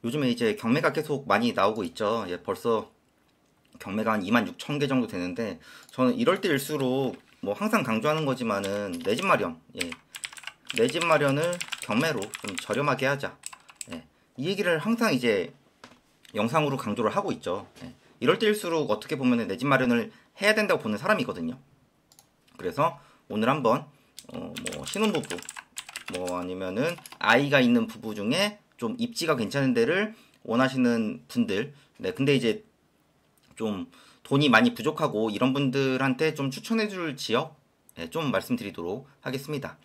요즘에 이제 경매가 계속 많이 나오고 있죠. 예, 벌써 경매가 한 26,000개 정도 되는데 저는 이럴 때일수록 뭐 항상 강조하는 거지만은 내 집 마련, 예, 내 집 마련을 경매로 좀 저렴하게 하자. 예, 이 얘기를 항상 이제 영상으로 강조를 하고 있죠. 예, 이럴 때일수록 어떻게 보면은 내 집 마련을 해야 된다고 보는 사람이거든요. 그래서 오늘 한번 뭐 신혼부부 뭐 아니면은 아이가 있는 부부 중에 좀 입지가 괜찮은 데를 원하시는 분들, 네, 근데 이제 좀 돈이 많이 부족하고 이런 분들한테 좀 추천해줄 지역, 네, 좀 말씀드리도록 하겠습니다.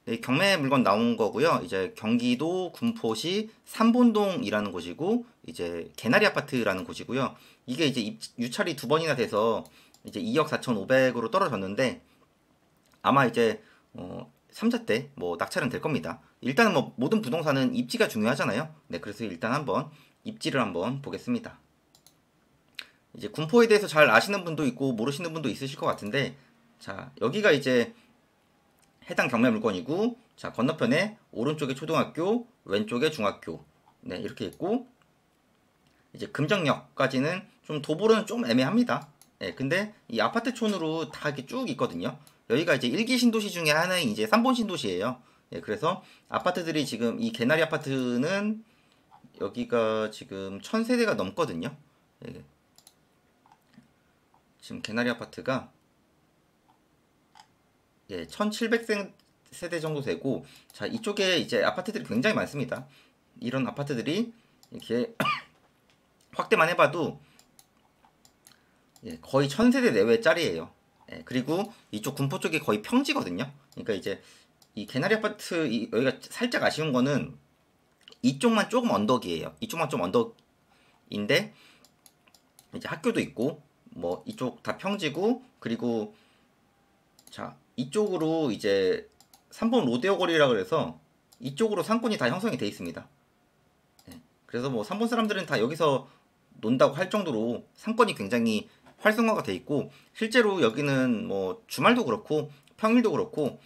네, 경매 물건 나온 거고요. 이제 경기도 군포시 삼본동이라는 곳이고 이제 개나리 아파트라는 곳이고요. 이게 이제 유찰이 두 번이나 돼서 이제 2억 4,500으로 떨어졌는데 아마 이제 3자 때 뭐 낙찰은 될 겁니다. 일단은 뭐 모든 부동산은 입지가 중요하잖아요. 네, 그래서 일단 한번 입지를 한번 보겠습니다. 이제 군포에 대해서 잘 아시는 분도 있고 모르시는 분도 있으실 것 같은데, 자, 여기가 이제 해당 경매 물건이고, 자, 건너편에 오른쪽에 초등학교, 왼쪽에 중학교, 네, 이렇게 있고, 이제 금정역까지는 좀 도보로는 좀 애매합니다. 예, 근데 이 아파트촌으로 다 이렇게 쭉 있거든요. 여기가 이제 1기 신도시 중에 하나인 이제 3본 신도시예요. 예, 그래서 아파트들이 지금 이 개나리 아파트는 여기가 지금 1000세대가 넘거든요. 예, 지금 개나리 아파트가 예, 1700세대 정도 되고, 자, 이쪽에 이제 아파트들이 굉장히 많습니다. 이런 아파트들이 이렇게 확대만 해봐도 예, 거의 1000세대 내외짜리예요. 예, 그리고 이쪽 군포 쪽이 거의 평지거든요. 그러니까 이제 이 개나리 아파트 여기가 살짝 아쉬운 거는 이쪽만 조금 언덕이에요. 이쪽만 좀 언덕인데 이제 학교도 있고 뭐 이쪽 다 평지고, 그리고 자, 이쪽으로 이제 3번 로데오 거리라 그래서 이쪽으로 상권이 다 형성이 돼 있습니다. 예, 그래서 뭐 3번 사람들은 다 여기서 논다고 할 정도로 상권이 굉장히 활성화가 돼 있고, 실제로 여기는 뭐 주말도 그렇고 평일도 그렇고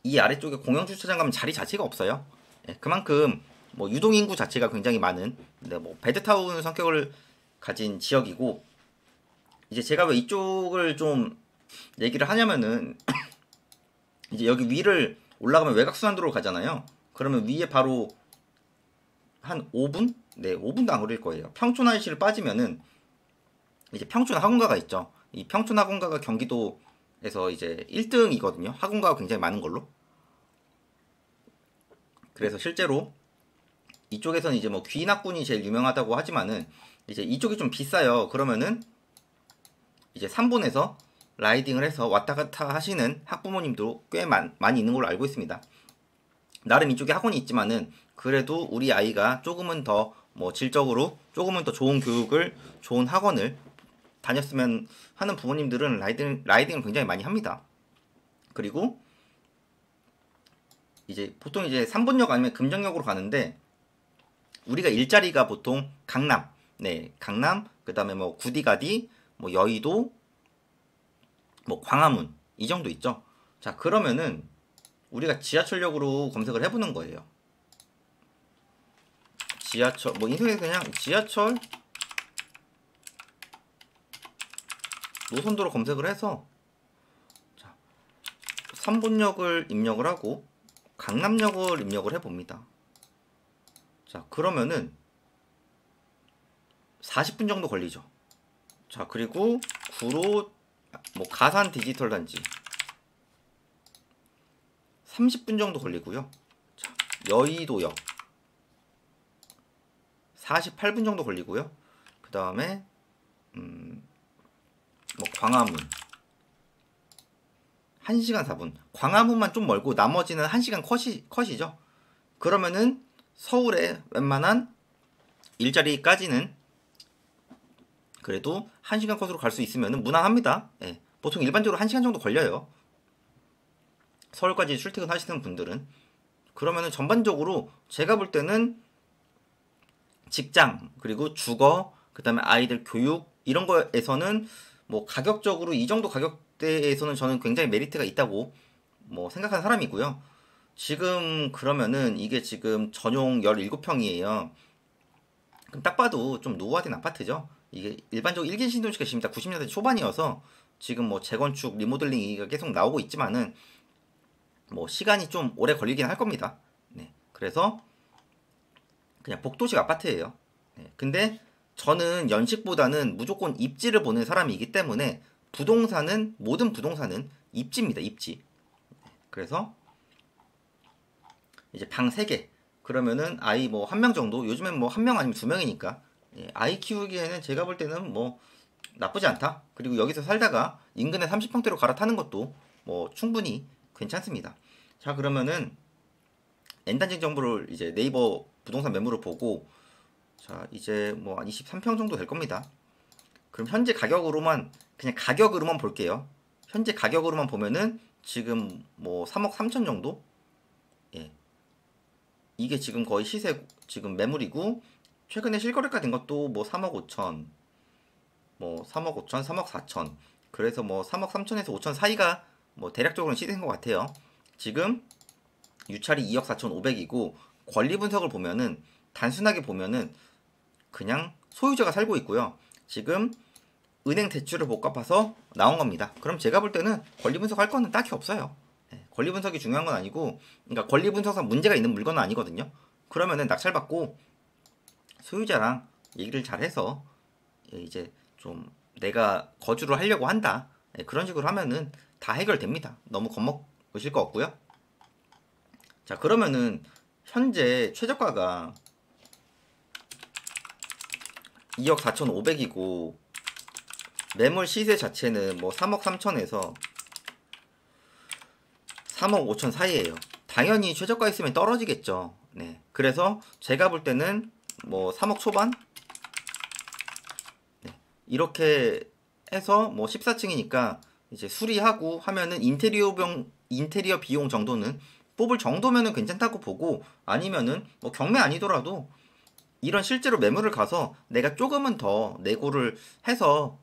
이 아래쪽에 공영 주차장 가면 자리 자체가 없어요. 예, 그만큼 뭐 유동 인구 자체가 굉장히 많은, 네, 뭐 베드타운 성격을 가진 지역이고, 이제 제가 왜 이쪽을 좀 얘기를 하냐면은 이제 여기 위를 올라가면 외곽순환도로 가잖아요. 그러면 위에 바로 한 5분? 네, 5분도 안 걸릴 거예요. 평촌 IC를 빠지면은 이제 평촌 학원가가 있죠. 이 평촌 학원가가 경기도에서 이제 1등이거든요. 학원가가 굉장히 많은 걸로. 그래서 실제로 이쪽에서는 이제 뭐 귀낙군이 제일 유명하다고 하지만은 이제 이쪽이 좀 비싸요. 그러면은 이제 3본에서 라이딩을 해서 왔다 갔다 하시는 학부모님도 꽤 많이 있는 걸로 알고 있습니다. 나름 이쪽에 학원이 있지만은 그래도 우리 아이가 조금은 더 뭐 질적으로 조금은 더 좋은 교육을, 좋은 학원을 다녔으면 하는 부모님들은 라이딩을 굉장히 많이 합니다. 그리고 이제 보통 이제 3번역 아니면 금정역으로 가는데 우리가 일자리가 보통 강남, 네, 강남, 그다음에 뭐 구디가디, 뭐 여의도, 뭐 광화문 이 정도 있죠. 자, 그러면은 우리가 지하철역으로 검색을 해보는 거예요. 지하철, 뭐 인터넷에 그냥 지하철 노선도로 검색을 해서 자, 3본역을 입력을 하고 강남역을 입력을 해봅니다. 자, 그러면은 40분 정도 걸리죠. 자, 그리고 구로 뭐 가산 디지털 단지 30분 정도 걸리고요. 자, 여의도역 48분 정도 걸리고요. 그 다음에 뭐 광화문 1시간 4분. 광화문만 좀 멀고 나머지는 1시간 컷이죠. 그러면은 서울에 웬만한 일자리까지는 그래도 1시간 컷으로 갈 수 있으면 무난합니다. 예, 보통 일반적으로 1시간 정도 걸려요. 서울까지 출퇴근 하시는 분들은. 그러면은 전반적으로 제가 볼 때는 직장, 그리고 주거, 그 다음에 아이들 교육, 이런 거에서는 뭐 가격적으로 이 정도 가격대에서는 저는 굉장히 메리트가 있다고 뭐 생각하는 사람이고요. 지금 그러면은 이게 지금 전용 17평이에요. 그럼 딱 봐도 좀 노후화된 아파트죠. 이게 일반적으로 1기 신도시가 지금 다 90년대 초반이어서 지금 뭐 재건축 리모델링 얘기가 계속 나오고 있지만은 뭐 시간이 좀 오래 걸리긴 할 겁니다. 네. 그래서 그냥 복도식 아파트예요. 네. 근데 저는 연식보다는 무조건 입지를 보는 사람이기 때문에 모든 부동산은 입지입니다. 입지. 그래서 이제 방 3개. 그러면은 아이 뭐 한 명 정도. 요즘엔 뭐 한 명 아니면 2명이니까. 예, 아이 키우기에는 제가 볼 때는 뭐 나쁘지 않다. 그리고 여기서 살다가 인근에 30평대로 갈아타는 것도 뭐 충분히 괜찮습니다. 자, 그러면은 엔단지 정보를 이제 네이버 부동산 매물을 보고, 자, 이제 뭐 한 23평 정도 될 겁니다. 그럼 현재 가격으로만, 그냥 가격으로만 볼게요. 현재 가격으로만 보면은 지금 뭐 3억 3천 정도? 예. 이게 지금 거의 시세, 지금 매물이고, 최근에 실거래가 된 것도 뭐 3억 5천, 뭐 3억 5천, 3억 4천. 그래서 뭐 3억 3천에서 5천 사이가 뭐 대략적으로는 시세인 것 같아요. 지금 유찰이 2억 4천 5백이고, 권리 분석을 보면은, 단순하게 보면은 그냥 소유자가 살고 있고요. 지금 은행 대출을 못 갚아서 나온 겁니다. 그럼 제가 볼 때는 권리 분석할 거는 딱히 없어요. 예, 권리 분석이 중요한 건 아니고, 그러니까 권리 분석상 문제가 있는 물건은 아니거든요. 그러면은 낙찰받고 소유자랑 얘기를 잘 해서, 예, 이제 좀 내가 거주를 하려고 한다. 예, 그런 식으로 하면은 다 해결됩니다. 너무 겁먹으실 거 없고요. 자, 그러면은 현재 최저가가 2억 4천5백이고, 매물 시세 자체는 뭐 3억 3천에서 3억 5천 사이에요. 당연히 최저가 있으면 떨어지겠죠. 네. 그래서 제가 볼 때는 뭐 3억 초반? 네. 이렇게 해서 뭐 14층이니까 이제 수리하고 하면은 인테리어 비용 정도는 뽑을 정도면은 괜찮다고 보고, 아니면은 뭐 경매 아니더라도 이런 실제로 매물을 가서 내가 조금은 더 내고를 해서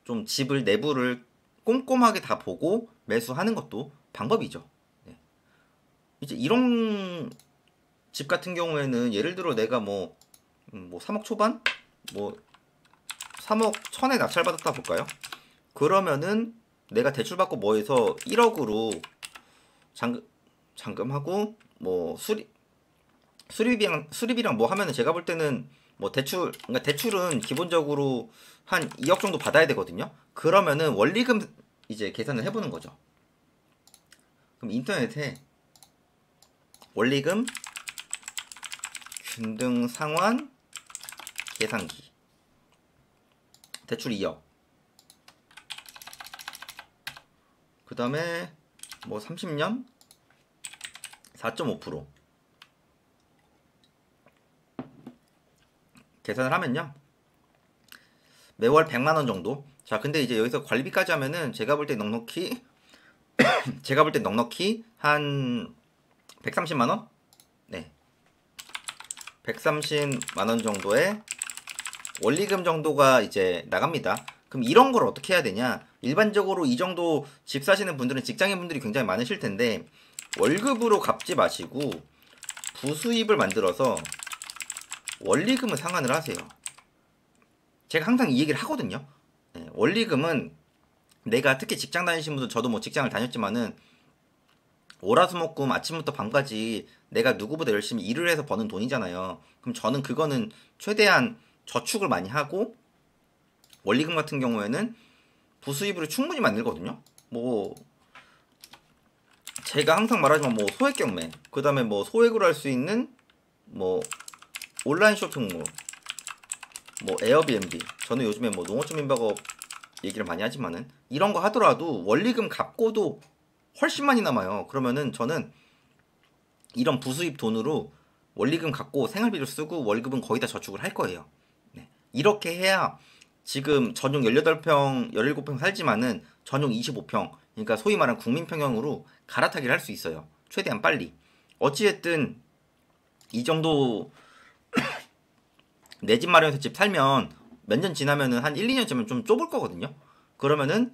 좀 집을 내부를 꼼꼼하게 다 보고 매수하는 것도 방법이죠. 네. 이제 이런 집 같은 경우에는 예를 들어 내가 뭐 3억 초반? 뭐 3억 천에 낙찰받았다 볼까요? 그러면은 내가 대출받고 뭐 해서 1억으로 잔금하고 뭐 수리비랑 뭐 하면은 제가 볼 때는 뭐 그러니까 대출은 기본적으로 한 2억 정도 받아야 되거든요. 그러면은 원리금 이제 계산을 해보는 거죠. 그럼 인터넷에 원리금 균등 상환 계산기, 대출 2억, 그 다음에 뭐 30년 4.5% 계산을 하면요, 매월 100만원 정도. 자, 근데 이제 여기서 관리비까지 하면은 제가 볼 때 넉넉히 한 130만원? 네, 130만원 정도의 원리금 정도가 이제 나갑니다. 그럼 이런 걸 어떻게 해야 되냐? 일반적으로 이 정도 집 사시는 분들은 직장인 분들이 굉장히 많으실 텐데, 월급으로 갚지 마시고 부수입을 만들어서 원리금을 상환을 하세요. 제가 항상 이 얘기를 하거든요. 네, 원리금은 내가 특히 직장 다니신 분들, 저도 뭐 직장을 다녔지만은 월화수목금 아침부터 밤까지 내가 누구보다 열심히 일을 해서 버는 돈이잖아요. 그럼 저는 그거는 최대한 저축을 많이 하고, 원리금 같은 경우에는 부수입으로 충분히 만들거든요. 뭐 제가 항상 말하지만 뭐 소액 경매, 그 다음에 뭐 소액으로 할 수 있는 뭐 온라인 쇼핑몰, 뭐 에어비앤비, 저는 요즘에 뭐 농어촌 민박업 얘기를 많이 하지만은 이런 거 하더라도 원리금 갚고도 훨씬 많이 남아요. 그러면은 저는 이런 부수입 돈으로 원리금 갚고 생활비를 쓰고 월급은 거의 다 저축을 할 거예요. 네. 이렇게 해야 지금 전용 18평, 17평 살지만은 전용 25평, 그러니까 소위 말하는 국민평형으로 갈아타기를 할 수 있어요. 최대한 빨리. 어찌됐든 이 정도 내 집 마련해서 집 살면 몇 년 지나면은 한 1, 2년 지나면 좀 좁을 거거든요. 그러면은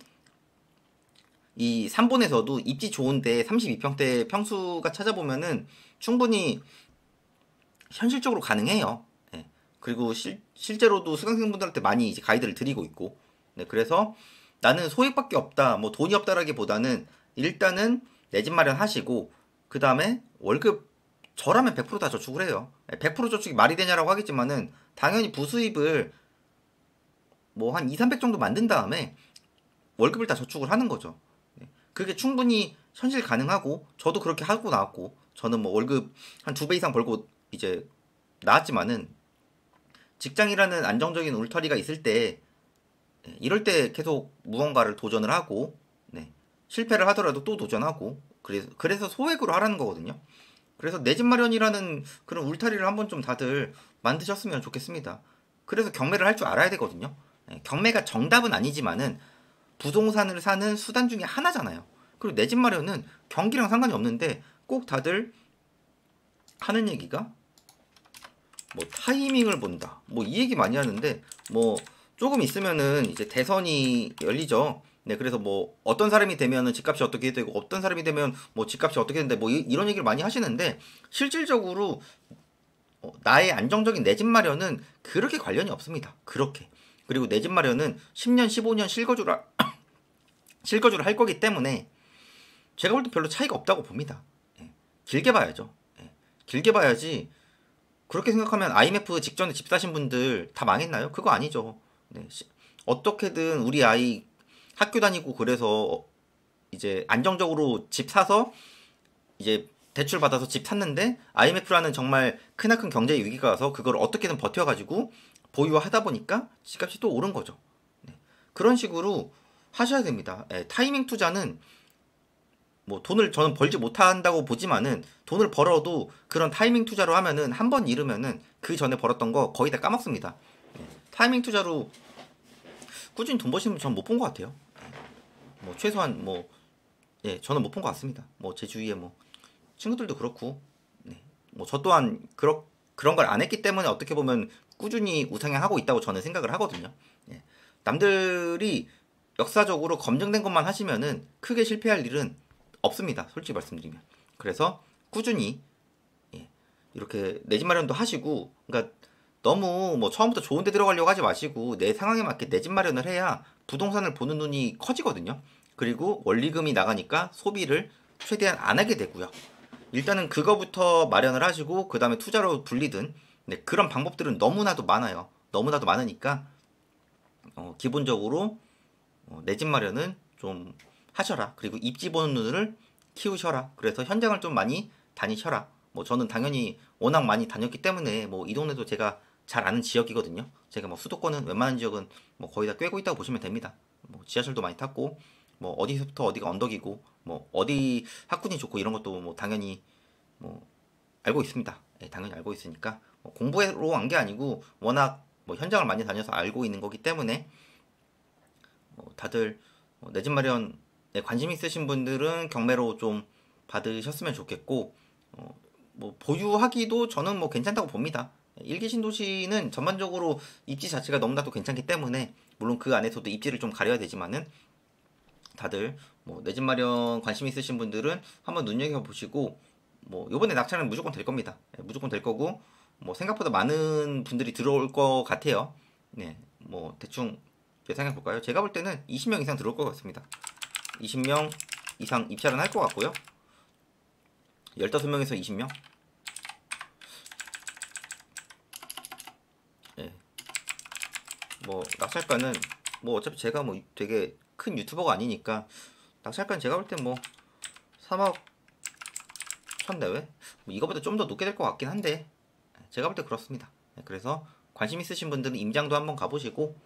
이 3본에서도 입지 좋은데 32평대 평수가 찾아보면은 충분히 현실적으로 가능해요. 예. 그리고 실제로도 수강생분들한테 많이 이제 가이드를 드리고 있고, 네, 그래서 나는 소액밖에 없다, 뭐 돈이 없다라기보다는 일단은 내 집 마련하시고 그 다음에 월급 저라면 100%다 저축을 해요. 100% 저축이 말이 되냐라고 하겠지만은 당연히 부수입을 뭐 한 2, 300 정도 만든 다음에 월급을 다 저축을 하는 거죠. 그게 충분히 현실 가능하고 저도 그렇게 하고 나왔고 저는 뭐 월급 한 2배 이상 벌고 이제 나왔지만은 직장이라는 안정적인 울타리가 있을 때 이럴 때 계속 무언가를 도전을 하고 네, 실패를 하더라도 또 도전하고 그래서 소액으로 하라는 거거든요. 그래서 내 집 마련이라는 그런 울타리를 한번 좀 다들 만드셨으면 좋겠습니다. 그래서 경매를 할 줄 알아야 되거든요. 경매가 정답은 아니지만은 부동산을 사는 수단 중에 하나잖아요. 그리고 내 집 마련은 경기랑 상관이 없는데 꼭 다들 하는 얘기가 뭐 타이밍을 본다. 뭐 이 얘기 많이 하는데 뭐 조금 있으면은 이제 대선이 열리죠. 네, 그래서 뭐 어떤 사람이 되면은 집값이 어떻게 되고 어떤 사람이 되면 뭐 집값이 어떻게 된다. 뭐 이런 얘기를 많이 하시는데 실질적으로 나의 안정적인 내 집 마련은 그렇게 관련이 없습니다. 그렇게. 그리고 내 집 마련은 10년, 15년 실거주를 할 거기 때문에 제가 볼 때 별로 차이가 없다고 봅니다. 예. 길게 봐야죠. 예. 길게 봐야지. 그렇게 생각하면 IMF 직전에 집 사신 분들 다 망했나요? 그거 아니죠. 네. 어떻게든 우리 아이 학교 다니고 그래서 이제 안정적으로 집 사서 이제 대출 받아서 집 샀는데 IMF라는 정말 크나큰 경제 위기가 와서 그걸 어떻게든 버텨가지고 보유하다 보니까 집값이 또 오른 거죠. 네. 그런 식으로 하셔야 됩니다. 예, 타이밍 투자는 뭐 돈을 저는 벌지 못한다고 보지만은 돈을 벌어도 그런 타이밍 투자로 하면은 한 번 잃으면은 그 전에 벌었던 거 거의 다 까먹습니다. 예, 타이밍 투자로 꾸준히 돈 버시는 분 전 못 본 것 같아요. 뭐 최소한 뭐 예, 저는 못 본 것 같습니다. 뭐 제 주위에 뭐 친구들도 그렇고, 네, 뭐 저 또한 그런 걸 안 했기 때문에 어떻게 보면 꾸준히 우상향하고 있다고 저는 생각을 하거든요. 예, 남들이 역사적으로 검증된 것만 하시면은 크게 실패할 일은 없습니다. 솔직히 말씀드리면. 그래서 꾸준히 예, 이렇게 내 집 마련도 하시고, 그러니까 너무 뭐 처음부터 좋은 데 들어가려고 하지 마시고 내 상황에 맞게 내 집 마련을 해야 부동산을 보는 눈이 커지거든요. 그리고 원리금이 나가니까 소비를 최대한 안 하게 되고요. 일단은 그거부터 마련을 하시고 그 다음에 투자로 불리든 네, 그런 방법들은 너무나도 많아요. 너무나도 많으니까 기본적으로 내 집 마련은 좀 하셔라. 그리고 입지 보는 눈을 키우셔라. 그래서 현장을 좀 많이 다니셔라. 뭐 저는 당연히 워낙 많이 다녔기 때문에 뭐 이 동네도 제가 잘 아는 지역이거든요. 제가 뭐 수도권은 웬만한 지역은 뭐 거의 다 꿰고 있다고 보시면 됩니다. 뭐 지하철도 많이 탔고 뭐 어디서부터 어디가 언덕이고 뭐 어디 학군이 좋고 이런 것도 뭐 당연히 뭐 알고 있습니다. 예, 당연히 알고 있으니까 뭐 공부로 한 게 아니고 워낙 뭐 현장을 많이 다녀서 알고 있는 거기 때문에 다들 내 집 마련에 관심 있으신 분들은 경매로 좀 받으셨으면 좋겠고 뭐 보유하기도 저는 뭐 괜찮다고 봅니다. 일기 신도시는 전반적으로 입지 자체가 너무나도 괜찮기 때문에 물론 그 안에서도 입지를 좀 가려야 되지만은 다들 뭐 내 집 마련 관심 있으신 분들은 한번 눈여겨 보시고 뭐 요번에 낙찰은 무조건 될 겁니다. 무조건 될 거고 뭐 생각보다 많은 분들이 들어올 것 같아요. 네, 뭐 대충 예상해 볼까요? 제가 볼 때는 20명 이상 들어올 것 같습니다. 20명 이상 입찰은 할 것 같고요. 15명에서 20명. 예. 뭐 낙찰가는 뭐 어차피 제가 뭐 되게 큰 유튜버가 아니니까 낙찰가는 제가 볼 땐 뭐 3억 1천 내외? 뭐 이거보다 좀 더 높게 될 것 같긴 한데 제가 볼 때 그렇습니다. 그래서 관심 있으신 분들은 임장도 한번 가보시고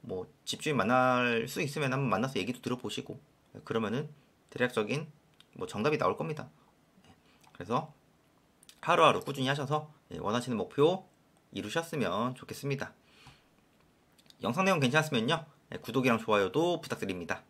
뭐 집주인 만날 수 있으면 한번 만나서 얘기도 들어보시고 그러면은 대략적인 뭐 정답이 나올 겁니다. 그래서 하루하루 꾸준히 하셔서 원하시는 목표 이루셨으면 좋겠습니다. 영상 내용 괜찮았으면요 구독이랑 좋아요도 부탁드립니다.